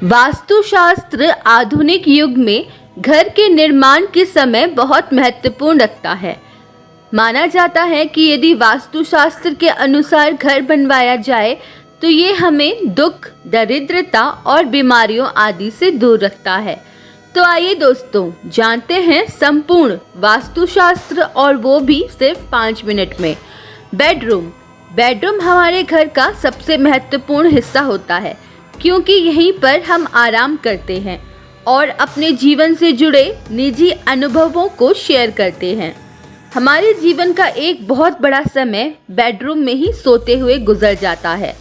वास्तुशास्त्र आधुनिक युग में घर के निर्माण के समय बहुत महत्वपूर्ण रखता है। माना जाता है कि यदि वास्तुशास्त्र के अनुसार घर बनवाया जाए तो ये हमें दुख, दरिद्रता और बीमारियों आदि से दूर रखता है। तो आइए दोस्तों, जानते हैं संपूर्ण वास्तुशास्त्र, और वो भी सिर्फ 5 मिनट में। बेडरूम हमारे घर का सबसे महत्वपूर्ण हिस्सा होता है, क्योंकि यहीं पर हम आराम करते हैं और अपने जीवन से जुड़े निजी अनुभवों को शेयर करते हैं। हमारे जीवन का एक बहुत बड़ा समय बेडरूम में ही सोते हुए गुजर जाता है।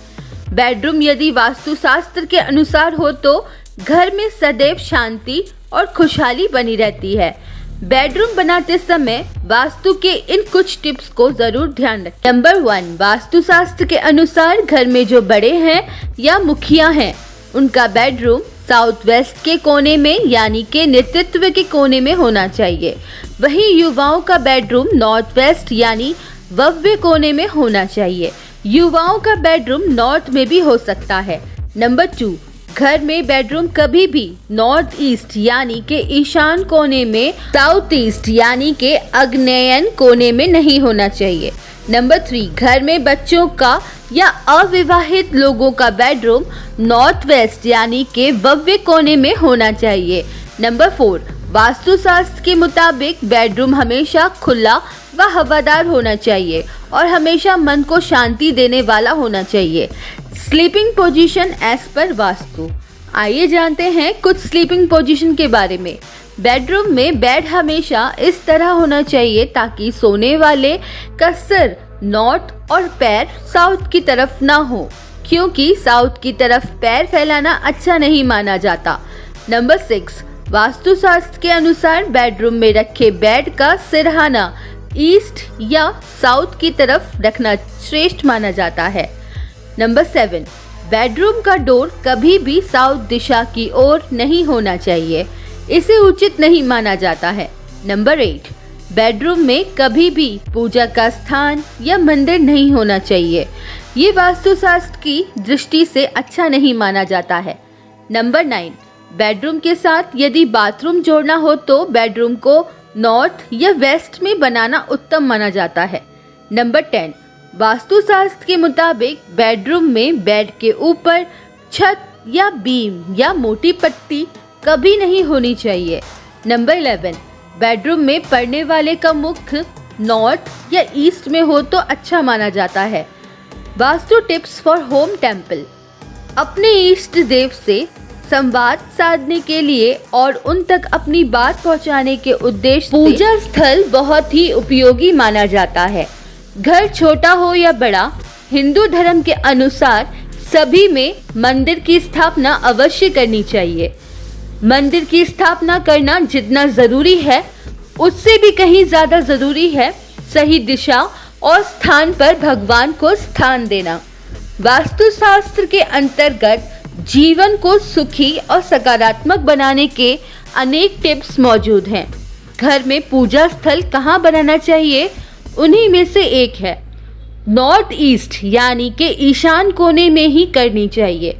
बेडरूम यदि वास्तुशास्त्र के अनुसार हो तो घर में सदैव शांति और खुशहाली बनी रहती है। बेडरूम बनाते समय वास्तु के इन कुछ टिप्स को जरूर ध्यान रखें। नंबर 1, वास्तुशास्त्र के अनुसार घर में जो बड़े हैं या मुखिया हैं, उनका बेडरूम साउथ वेस्ट के कोने में यानी के नेतृत्व के कोने में होना चाहिए। वहीं युवाओं का बेडरूम नॉर्थ वेस्ट यानी भव्य कोने में होना चाहिए। युवाओं का बेडरूम नॉर्थ में भी हो सकता है। नंबर 2, घर में बेडरूम कभी भी नॉर्थ ईस्ट यानी के ईशान कोने में, साउथ ईस्ट यानी के आग्नेयन कोने में नहीं होना चाहिए। नंबर 3, घर में बच्चों का या अविवाहित लोगों का बेडरूम नॉर्थ वेस्ट यानी के भव्य कोने में होना चाहिए। नंबर 4, वास्तुशास्त्र के मुताबिक बेडरूम हमेशा खुला व हवादार होना चाहिए और हमेशा मन को शांति देने वाला होना चाहिए। Sleeping position as per vastu. आइए जानते हैं कुछ स्लीपिंग पोजीशन के बारे में। बेडरूम में बेड हमेशा इस तरह होना चाहिए ताकि सोने वाले का सिर नॉर्थ और पैर साउथ की तरफ ना हो, क्योंकि साउथ की तरफ पैर फैलाना अच्छा नहीं माना जाता। नंबर 6, वास्तुशास्त्र के अनुसार बेडरूम में रखे बेड का सिरहाना ईस्ट या साउथ की तरफ रखना श्रेष्ठ माना जाता है। नंबर 7, बेडरूम का डोर कभी भी साउथ दिशा की ओर नहीं होना चाहिए, इसे उचित नहीं माना जाता है। नंबर 8, बेडरूम में कभी भी पूजा का स्थान या मंदिर नहीं होना चाहिए, ये वास्तुशास्त्र की दृष्टि से अच्छा नहीं माना जाता है। नंबर 9, बेडरूम के साथ यदि बाथरूम जोड़ना हो तो बेडरूम को नॉर्थ या वेस्ट में बनाना उत्तम माना जाता है। नंबर 10, वास्तुशास्त्र के मुताबिक बेडरूम में बेड के ऊपर छत या बीम या मोटी पट्टी कभी नहीं होनी चाहिए। नंबर 11, बेडरूम में पड़ने वाले का मुख नॉर्थ या ईस्ट में हो तो अच्छा माना जाता है। Vastu tips for home temple. अपने इष्ट देव से संवाद साधने के लिए और उन तक अपनी बात पहुंचाने के उद्देश्य से पूजा स्थल बहुत ही उपयोगी माना जाता है। घर छोटा हो या बड़ा, हिंदू धर्म के अनुसार सभी में मंदिर की स्थापना अवश्य करनी चाहिए। मंदिर की स्थापना करना जितना जरूरी है उससे भी कहीं ज्यादा जरूरी है सही दिशा और स्थान पर भगवान को स्थान देना। वास्तुशास्त्र के अंतर्गत जीवन को सुखी और सकारात्मक बनाने के अनेक टिप्स मौजूद हैं। घर में पूजा स्थल कहाँ बनाना चाहिए, उन्हीं में से एक है नॉर्थ ईस्ट यानी कि ईशान कोने में ही करनी चाहिए।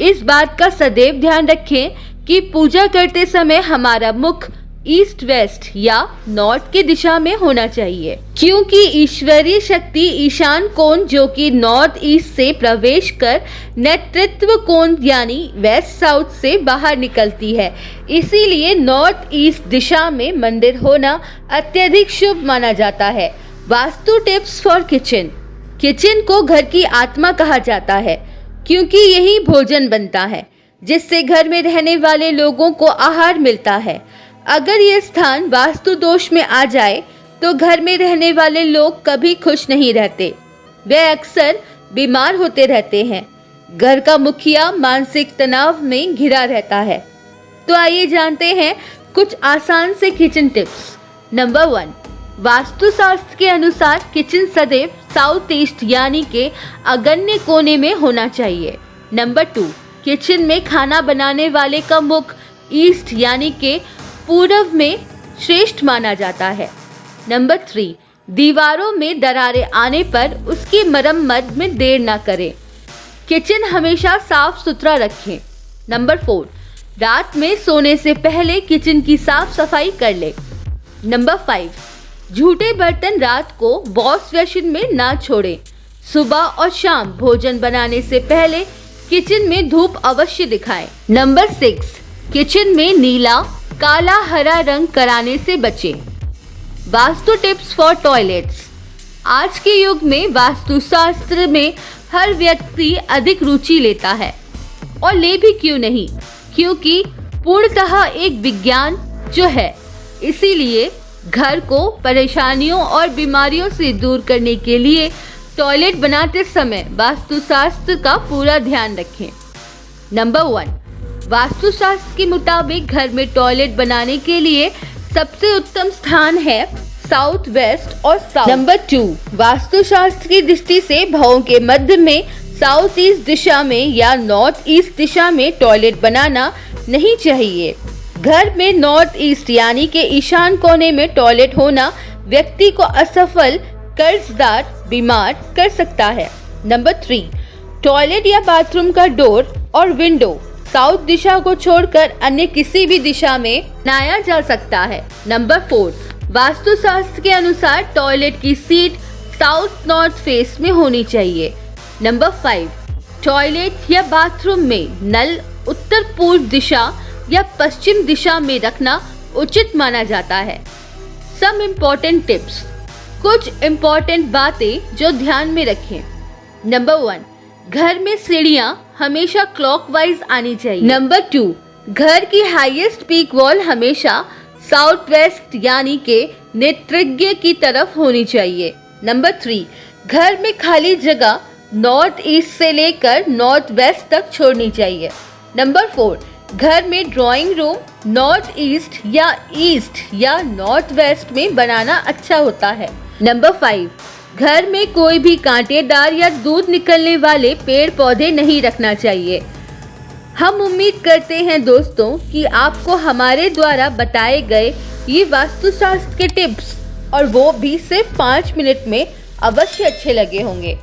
इस बात का सदैव ध्यान रखें कि पूजा करते समय हमारा मुख ईस्ट वेस्ट या नॉर्थ की दिशा में होना चाहिए, क्योंकि ईश्वरीय शक्ति ईशान कोण जो कि नॉर्थ ईस्ट से प्रवेश कर नेतृत्व कोण यानी वेस्ट साउथ से बाहर निकलती है। इसीलिए नॉर्थ ईस्ट दिशा में मंदिर होना अत्यधिक शुभ माना जाता है। Vastu tips for kitchen. Kitchen को घर की आत्मा कहा जाता है, क्योंकि यही भोजन बनता है जिससे घर में रहने वाले लोगों को आहार मिलता है। अगर ये स्थान वास्तु दोष में आ जाए तो घर में रहने वाले लोग कभी खुश नहीं रहते, वे अक्सर बीमार होते रहते हैं। घर का मुखिया मानसिक तनाव में घिरा रहता है। तो आइए जानते हैं कुछ आसान से किचन टिप्स। नंबर 1, वास्तुशास्त्र के अनुसार किचन सदैव साउथ ईस्ट यानी के आग्नेय कोने में होना चाहिए। नंबर 2, किचन में खाना बनाने वाले का मुख ईस्ट यानी के पूर्व में श्रेष्ठ माना जाता है। नंबर 3, दीवारों में दरारें आने पर उसकी मरम्मत में देर न करें। किचन हमेशा साफ सुथरा रखें। नंबर 4, रात में सोने से पहले किचन की साफ सफाई कर ले। नंबर 5, झूठे बर्तन रात को वॉश बेसिन में ना छोड़ें। सुबह और शाम भोजन बनाने से पहले किचन में धूप अवश्य दिखाएं। नंबर 6, किचन में नीला, काला, हरा रंग कराने से बचें। Vastu tips for toilets. आज के युग में वास्तुशास्त्र में हर व्यक्ति अधिक रुचि लेता है, और ले भी क्यों नहीं, क्योंकि पूर्णतः एक विज्ञान जो है। इसीलिए घर को परेशानियों और बीमारियों से दूर करने के लिए टॉयलेट बनाते समय वास्तुशास्त्र का पूरा ध्यान रखें। नंबर 1, वास्तुशास्त्र के मुताबिक घर में टॉयलेट बनाने के लिए सबसे उत्तम स्थान है साउथ वेस्ट और साउथ। नंबर 2, वास्तुशास्त्र की दृष्टि से भवन के मध्य में साउथ ईस्ट दिशा में या नॉर्थ ईस्ट दिशा में टॉयलेट बनाना नहीं चाहिए। घर में नॉर्थ ईस्ट यानी के ईशान कोने में टॉयलेट होना व्यक्ति को असफल, कर्जदार, बीमार कर सकता है। नंबर 3, टॉयलेट या बाथरूम का डोर और विंडो साउथ दिशा को छोड़कर अन्य किसी भी दिशा में बनाया जा सकता है। नंबर 4, वास्तुशास्त्र के अनुसार टॉयलेट की सीट साउथ नॉर्थ फेस में होनी चाहिए। नंबर 5, टॉयलेट या बाथरूम में नल उत्तर पूर्व दिशा या पश्चिम दिशा में रखना उचित माना जाता है। सम इम्पोर्टेंट टिप्स, कुछ इम्पोर्टेंट बातें जो ध्यान में रखें। नंबर 1, घर में सीढ़ियां हमेशा क्लॉकवाइज आनी चाहिए। नंबर 2, घर की हाईएस्ट पीक वॉल हमेशा साउथ वेस्ट यानी के नेत्रज्ञ की तरफ होनी चाहिए। नंबर 3, घर में खाली जगह नॉर्थ ईस्ट से लेकर नॉर्थ वेस्ट तक छोड़नी चाहिए। नंबर 4, घर में ड्राइंग रूम नॉर्थ ईस्ट या नॉर्थ वेस्ट में बनाना अच्छा होता है। नंबर 5, घर में कोई भी कांटेदार या दूध निकलने वाले पेड़ पौधे नहीं रखना चाहिए। हम उम्मीद करते हैं दोस्तों कि आपको हमारे द्वारा बताए गए ये वास्तुशास्त्र के टिप्स, और वो भी सिर्फ 5 मिनट में, अवश्य अच्छे लगे होंगे।